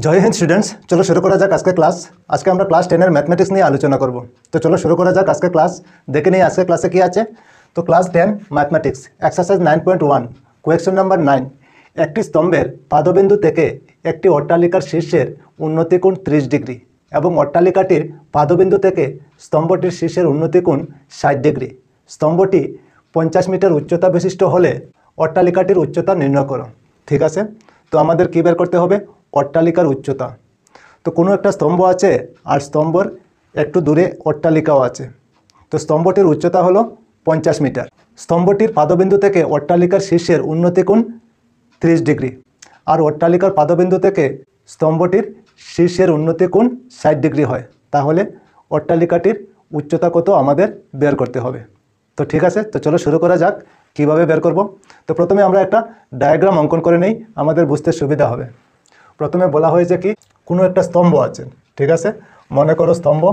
জয় Hind students, চলো শুরু করা যাক আজকে ক্লাস। আজকে আমরা ক্লাস 10 এর ম্যাথমেটিক্স নিয়ে আলোচনা করব। তো চলো শুরু করা যাক আজকে ক্লাস। দেখে নিই আজকে ক্লাসে কি আছে। তো class 10 mathematics exercise 9.1 question number 9। একটি স্তম্ভের পাদবিন্দু থেকে একটি অট্টালিকার শীর্ষের উন্নতি কোণ 30 ডিগ্রি এবং অট্টালিকাটির পাদবিন্দু থেকে স্তম্ভটির শীর্ষের উন্নতি কোণ 60 ডিগ্রি। স্তম্ভটি 50 মিটার উচ্চতা বিশিষ্ট হলে অট্টালিকাটির উচ্চতা নির্ণয় করো। ঠিক আছে, তো আমাদের কী বের করতে হবে? অট্টালিকার উচ্চতা। তো কোনো একটা স্তম্ভ আছে আর স্তম্ভর একটু দূরে অট্টালিকাও আছে। তো স্তম্ভটির উচ্চতা হলো 50 মিটার। স্তম্ভটির পাদবিন্দু থেকে অট্টালিকার শীর্ষের উন্নতি কোণ 30 ডিগ্রি আর অট্টালিকার পাদবিন্দু থেকে স্তম্ভটির শীর্ষের উন্নতি কোণ 60 ডিগ্রি হয়। তাহলে অট্টালিকাটির উচ্চতা কত আমাদের বের করতে হবে। তো ঠিক আছে, তো চলো শুরু করা যাক কিভাবে বের করব। তো প্রথমে আমরা একটা ডায়াগ্রাম অঙ্কন করে নেই, আমাদের বুঝতে সুবিধা হবে। প্রথমে বলা হয়েছে কি, কোনো একটা স্তম্ভ আছে। ঠিক আছে, মনে করো স্তম্ভ,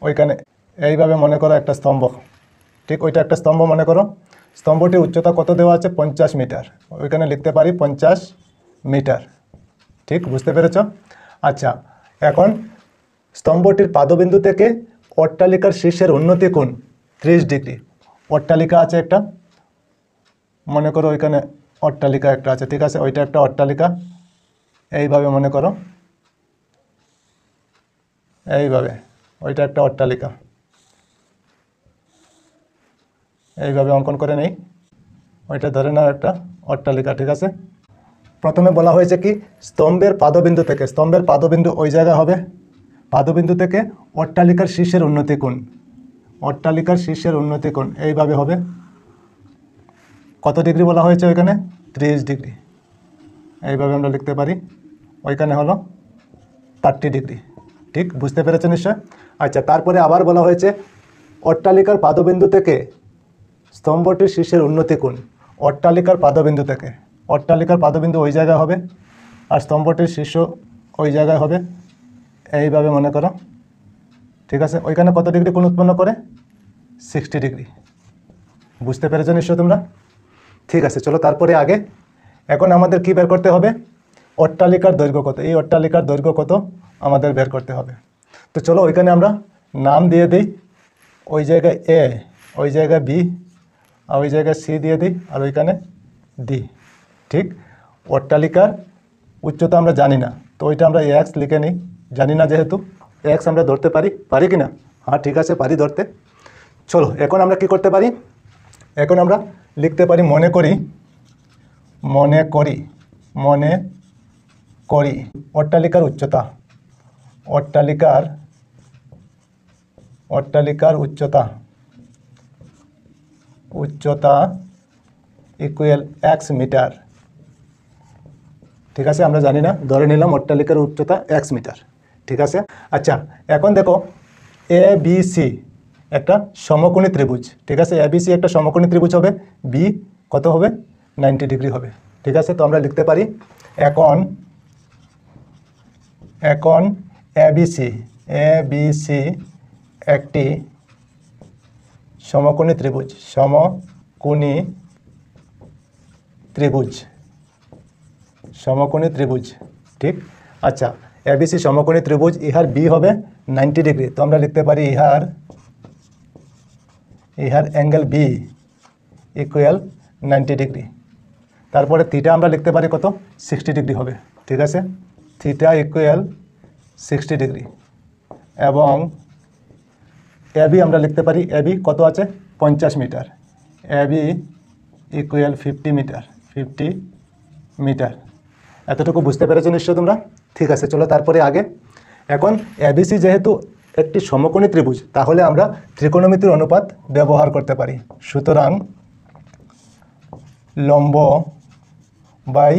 ওইখানে এইভাবে মনে করো একটা স্তম্ভ। ঠিক, ওইটা একটা স্তম্ভ মনে করো। স্তম্ভটির উচ্চতা কত দেওয়া আছে? 50 মিটার। ওইখানে লিখতে পারি 50 মিটার। ঠিক, বুঝতে পেরেছ? আচ্ছা, এখন স্তম্ভটির পাদবিন্দু থেকে অট্টালিকার শীর্ষের উন্নতি কোণ 30 ডিগ্রি। অট্টালিকা আছে একটা, মনে করো ওইখানে অট্টালিকা একটা আছে। ঠিক আছে, ওইটা একটা অট্টালিকা। এইভাবে মনে করো, এইভাবে ওইটা একটা অট্টালিকা। এইভাবে অঙ্কন করে নেই, ওইটা ধরে নাও একটা অট্টালিকা। ঠিক আছে, প্রথমে বলা হয়েছে কি, স্তম্ভের পাদবিন্দু থেকে, স্তম্ভের পাদবিন্দু ওই জায়গা হবে, পাদবিন্দু থেকে অট্টালিকার শীর্ষের উন্নতি কোণ, অট্টালিকার শীর্ষের উন্নতি কোণ এইভাবে হবে। কত ডিগ্রি বলা হয়েছে ওইখানে? 30 ডিগ্রি। এইভাবে আমরা লিখতে পারি, ওইখানে হলো 30 ডিগ্রি। ঠিক, বুঝতে পেরেছেন নিশ্চয়? আচ্ছা, তারপরে আবার বলা হয়েছে অট্টালিকার পাদবিন্দু থেকে স্তম্ভটির শীর্ষের উন্নতি কোণ। অট্টালিকার পাদবিন্দু থেকে, অট্টালিকার পাদবিন্দু ওই জায়গায় হবে আর স্তম্ভটির শীর্ষ ওই জায়গায় হবে। এইভাবে মনে করো। ঠিক আছে, ওইখানে কত ডিগ্রি কোণ উৎপন্ন করে? 60 ডিগ্রি। বুঝতে পেরেছো নিশ্চয় তোমরা? ঠিক আছে, চলো তারপরে আগে। এখন আমাদের কি বের করতে হবে? অট্টালিকার দৈর্ঘ্য কত, এই অট্টালিকার দৈর্ঘ্য কত আমাদের বের করতে হবে। তো চলো ওইখানে আমরা নাম দিয়ে দিই। ওই জায়গায় এ, ওই জায়গায় বি, আর ওই জায়গায় সি দিয়ে দিই, আর ওইখানে ডি। ঠিক, অট্টালিকার উচ্চতা আমরা জানি না, তো ওইটা আমরা এক্স লিখে নিই। জানি না যেহেতু এক্স আমরা ধরতে পারি কি না? হ্যাঁ, ঠিক আছে, পারি ধরতে। চলো এখন আমরা কি করতে পারি? এখন আমরা লিখতে পারি মনে করি অট্টালিকার উচ্চতা, অট্টালিকার উচ্চতা ইকুয়াল এক্স মিটার। ঠিক আছে, আমরা জানি না, ধরে নিলাম অট্টালিকার উচ্চতা এক্স মিটার। ঠিক আছে, আচ্ছা এখন দেখো এ বি সি একটা সমকোণী ত্রিভুজ। ঠিক আছে, এ বি সি একটা সমকোণী ত্রিভুজ হবে। বি কত হবে? 90 ডিগ্রি হবে। ঠিক আছে, তো আমরা লিখতে পারি এখন এ বি সি একটি সমকোণী ত্রিভুজ। ঠিক, আচ্ছা, এবিসি সমকোণী ত্রিভুজ, ইহার বি হবে 90 ডিগ্রি। তো আমরা লিখতে পারি ইহার অ্যাঙ্গেল বি ইকুয়াল 90 ডিগ্রি। তারপরে থিটা আমরা লিখতে পারি কত? 60 ডিগ্রি হবে। ঠিক আছে, থিটা ইকুয়াল 60 ডিগ্রি। এবং এবি আমরা লিখতে পারি, এবি কত আছে? 50 মিটার। AB equal 50 metre. এতটুকু বুঝতে পেরেছো নিশ্চয় তোমরা? ঠিক আছে, চলো তারপরে আগে। এখন এবিসি যেহেতু একটি সমকোণী ত্রিভুজ, তাহলে আমরা ত্রিকোণমিতির অনুপাত ব্যবহার করতে পারি। সুতরাং লম্ব বাই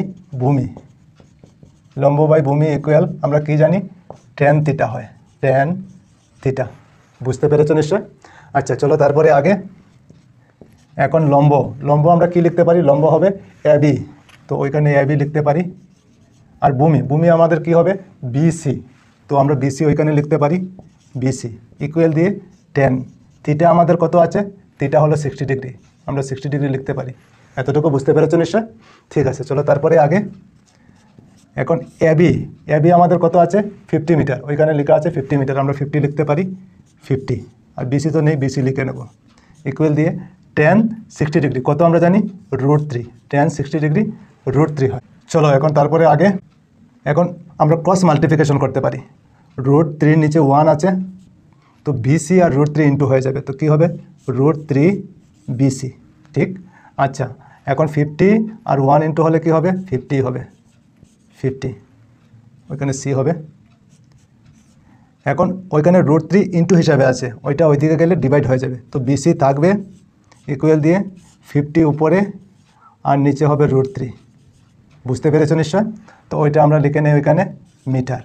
ভূমি ইকুয়াল আমরা কি জানি? tan থিটা হয়, tan থিটা। বুঝতে পেরেছো নিশ্চয়? আচ্ছা, চলো তারপরে আগে। এখন লম্ব আমরা কি লিখতে পারি? লম্ব হবে এবি, তো ওইখানে এবি লিখতে পারি। আর ভূমি আমাদের কি হবে? বিসি, তো আমরা বিসি ওইখানে লিখতে পারি, বিসি ইকুয়াল দিয়ে tan থিটা আমাদের কত আছে? থিটা হলো 60 ডিগ্রি, আমরা 60 ডিগ্রি লিখতে পারি। এতটুকু বুঝতে পেরেছো নিশ্চয়? ঠিক আছে, চলো তারপরে আগে। এখন এবি এবি আমাদের কত আছে 50 মিটার, ওইখানে লেখা আছে 50 মিটার, আমরা 50 লিখতে পারি 50, আর বিসি তো নেই, বিসি লিখে নেব ইকুয়াল দিয়ে tan 60 ডিগ্রি কত আমরা জানি √3, tan 60 ডিগ্রি √3 হয়। চলো এখন তারপরে আগে এখন আমরা ক্রস মাল্টিপ্লিকেশন করতে পারি। √3 নিচে 1 আছে, তো বিসি আর √3 ইন্টু হয়ে যাবে, তো কী হবে √3 বিসি, ঠিক। আচ্ছা এখন 50 আর 1 ইন্টু হলে কী হবে 50 হবে, 50 ওইখানে সি হবে। এখন ওইখানে √3 ইন্টু হিসাবে আছে, ওইটা ওইদিকে গেলে ডিভাইড হয়ে যাবে, তো বিসি থাকবে ইকুয়াল দিয়ে 50 উপরে আর নিচে হবে √3, বুঝতে পেরেছো নিশ্চয়। তো ওইটা আমরা লিখে নেই ওইখানে মিটার,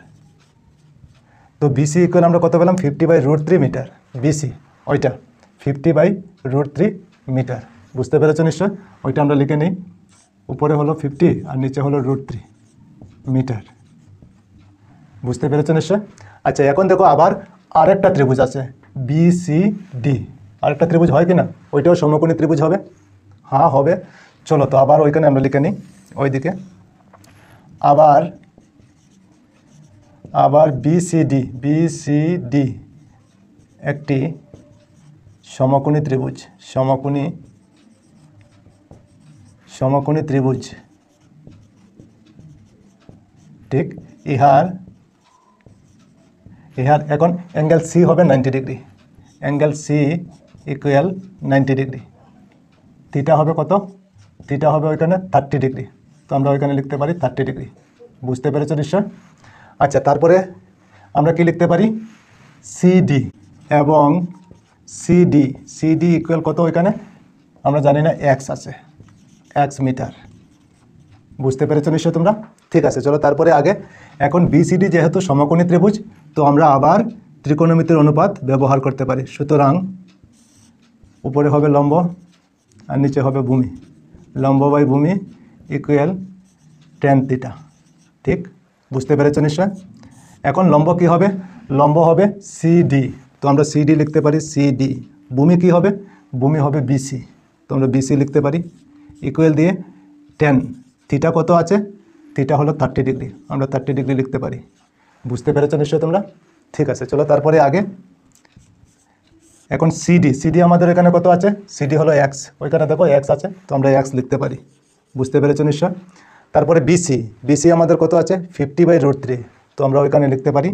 তো বিসি ইকুয়াল আমরা কত পেলাম 50/√3 মিটার, বিসি ওইটা 50/√3 মিটার, বুঝতে পেরেছো নিশ্চয়। ওইটা আমরা লিখে নিই, উপরে হলো 50 আর নিচে হলো √3 মিটার, বুঝতে পেরেছো নিশ্চয়। আচ্ছা এখন দেখো আবার আরেকটা ত্রিভুজ আছে BCD, আরেকটা ত্রিভুজ হয় কি না, ওইটাও সমকোণী ত্রিভুজ হবে, হ্যাঁ হবে। চলো তো আবার ওইখানে আমরা লিখে নিই ওইদিকে আবার BCD একটি সমকোণী ত্রিভুজ, সমকোণী ত্রিভুজ, ঠিক। ইহার এখন অ্যাঙ্গেল সি হবে 90 degree, angle C equal 90 degree, theta হবে কত, থিটা হবে ওইখানে 30 ডিগ্রি, তো আমরা ওইখানে লিখতে পারি 30 ডিগ্রি, বুঝতে পেরেছো নিশ্চয়। আচ্ছা তারপরে আমরা কি লিখতে পারি সিডি এবং সিডি ইকুয়াল কত, ওইখানে আমরা জানি না এক্স আছে, এক্স মিটার, বুঝতে পেরেছো নিশ্চয় তোমরা। ঠিক আছে চলো তারপরে আগে এখন BCD যেহেতু সমকোণী ত্রিভুজ, তো আমরা আবার ত্রিকোণমিতির অনুপাত ব্যবহার করতে পারি, সুতরাং উপরে হবে লম্ব আর নিচে হবে ভূমি, লম্ব বাই ভূমি ইকুয়াল tan θ, ঠিক, বুঝতে পেরেছো নিশ্চয়। এখন লম্ব কি হবে, লম্ব হবে CD, তো আমরা CD লিখতে পারি CD, ভূমি কি হবে, ভূমি হবে BC, তো আমরা BC লিখতে পারি ইকুয়াল দিয়ে tan θ কত আছে, থিটা হলো 30 ডিগ্রি, আমরা 30 ডিগ্রি লিখতে পারি, বুঝতে পেরেছো নিশ্চয় তোমরা। ঠিক আছে চলো তারপরে আগে এখন সিডি আমাদের এখানে কত আছে, সিডি হলো এক্স, ওইখানে দেখো এক্স আছে, তো আমরা এক্স লিখতে পারি, বুঝতে পেরেছো নিশ্চয়। তারপরে বিসি আমাদের কত আছে 50/√3, তো আমরা ওইখানে লিখতে পারি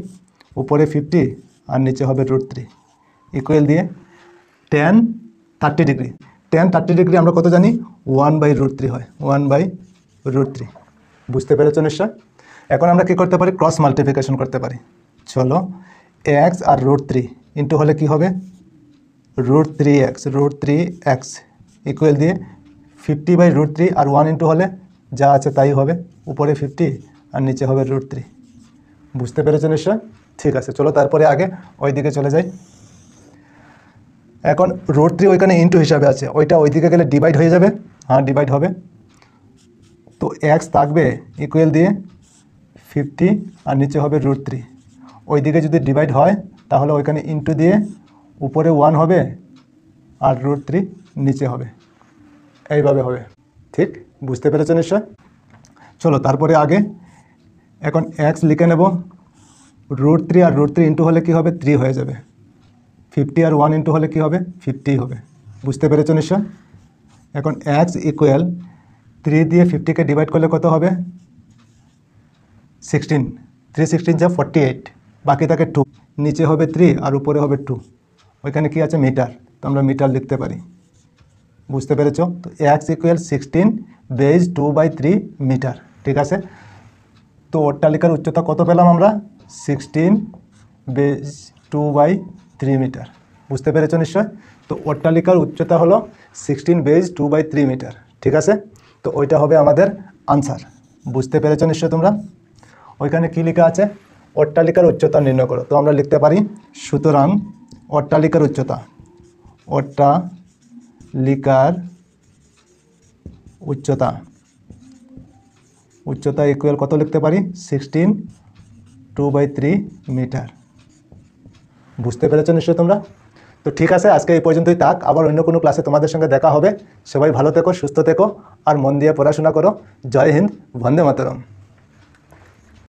উপরে 50 আর নিচে হবে √3 ইকুয়াল দিয়ে tan 30 ডিগ্রি, tan 30 ডিগ্রি আমরা কত জানি 1/√3 হয়, 1/√3, বুঝতে পেরেছো নিশ্চয়। এখন আমরা কি করতে পারি ক্রস মাল্টিপ্লিকেশন করতে পারি। চলো এক্স আর √3 ইন্টু হলে কি হবে √3x ইকুয়াল দিয়ে 50/√3 আর 1 ইন্টু হলে যা আছে তাই হবে, উপরে 50 আর নিচে হবে √3, বুঝতে পেরেছো নিশ্চয়। ঠিক আছে চলো তারপরে আগে ওই দিকে চলে যাই। এখন √3 ওইখানে ইন্টু হিসাবে আছে, ওইটা ওইদিকে গেলে ডিভাইড হয়ে যাবে, হ্যাঁ ডিভাইড হবে, তো এক্স থাকবে ইকুয়াল দিয়ে 50 আর নিচে হবে √3, ওইদিকে যদি ডিভাইড হয় তাহলে ওইখানে ইন্টু দিয়ে উপরে 1 হবে আর √3 নিচে হবে, এইভাবে হবে, ঠিক, বুঝতে পেরেছো নিশ্চয়। চলো তারপরে আগে এখন এক্স লিখে নেব, √3 আর √3 ইন্টু হলে কি হবে 3 হয়ে যাবে, 50 আর 1 ইন্টু হলে কি হবে 50 হবে, বুঝতে পেরেছো নিশ্চয়। এখন এক্স ইকুয়াল 3 দিয়ে 50কে ডিভাইড করলে কত হবে 16, 3 16 যা 48, বাকি থাকে 2, নিচে হবে 3 আর উপরে হবে 2, ওইখানে কি আছে মিটার, তো আমরা মিটার লিখতে পারি, বুঝতে পেরেছো। তো এক্স ইকুয়াল 16 বেজ 2/3 মিটার, ঠিক আছে। তো অট্টালিকার উচ্চতা কত পেলাম আমরা 16 বেজ 2/3 মিটার, বুঝতে পেরেছো নিশ্চয়। তো অট্টালিকার উচ্চতা হলো 16 বেজ 2/3 মিটার, ঠিক আছে। তো ওইটা হবে আমাদের আনসার, বুঝতে পেরেছো নিশ্চয় তোমরা। ওইখানে কি লেখা আছে অট্টালিকার উচ্চতা নির্ণয় করো, তো আমরা লিখতে পারি সুতরাং অট্টালিকার উচ্চতা ইকুয়াল কত লিখতে পারি 16 2/3 মিটার, বুঝতে পেরেছো নিশ্চয় তোমরা। তো ঠিক আছে আজকে এই পর্যন্তই থাক, আবার অন্য কোনো ক্লাসে তোমাদের সঙ্গে দেখা হবে। সবাই ভালো থেকো, সুস্থ থেকো আর মন দিয়ে পড়াশোনা করো। জয় হিন্দ, বন্দে মাতরম।